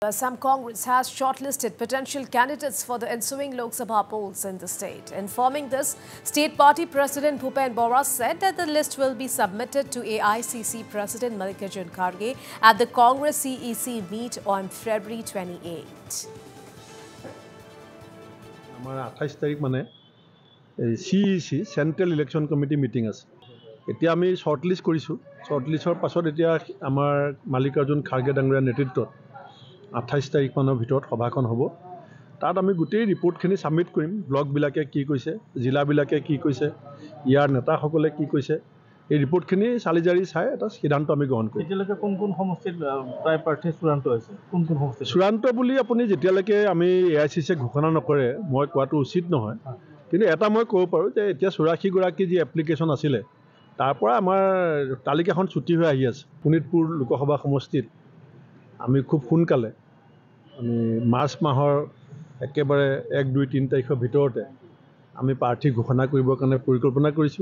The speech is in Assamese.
Assam Congress has shortlisted potential candidates for the ensuing Lok Sabha polls in the state. Informing this, State Party President Bhupen Bora said that the list will be submitted to AICC President Mallikarjun Kharge at the Congress CEC meet on February 28. Our 28 तारीख माने CEC Central Election Committee meeting আছে এতিয়া আমি শর্টলিস্ট কৰিছো শৰ্টলিস্টৰ পাছত এতিয়া আমাৰ মালিকাৰ্জুন খাৰগে ডাঙৰীয়া নেতৃত্বত 28 তাৰিখ মানৰ ভিতৰত সভাখন হ'ব তাত আমি গোটেই ৰিপৰ্টখিনি সাবমিট কৰিম ব্লক বিলাকে কি কৈছে জিলা বিলাকে কি কৈছে ইয়াৰ নেতাসকলে কি কৈছে এই ৰিপৰ্টখিনি চালিজাৰি চাই এটা সিদ্ধান্ত আমি গ্ৰহণ কৰিম এতিয়ালৈকে কোন সমষ্টিত প্ৰায় প্ৰাৰ্থী চূড়ান্ত হৈছে কোন সমষ্টি চূড়ান্ত বুলি আপুনি যেতিয়ালৈকে আমি AICC ঘোষণা নকৰে মই কোৱাটো উচিত নহয় কিন্তু এটা মই ক'ব পাৰো যে এতিয়া 84 গৰাকী যি এপ্লিকেশন আছিল তাৰ পৰা আমাৰ তালিকাখন ছুটি হৈ আহি আছে পুনিতপুৰ লোকসভা সমষ্টিত আমি খুব সোনকালে আমি মাৰ্চ মাহৰ একেবাৰে 1 2 3 তাৰিখৰ ভিতৰতে আমি প্ৰাৰ্থী ঘোষণা কৰিবৰ কাৰণে পৰিকল্পনা কৰিছো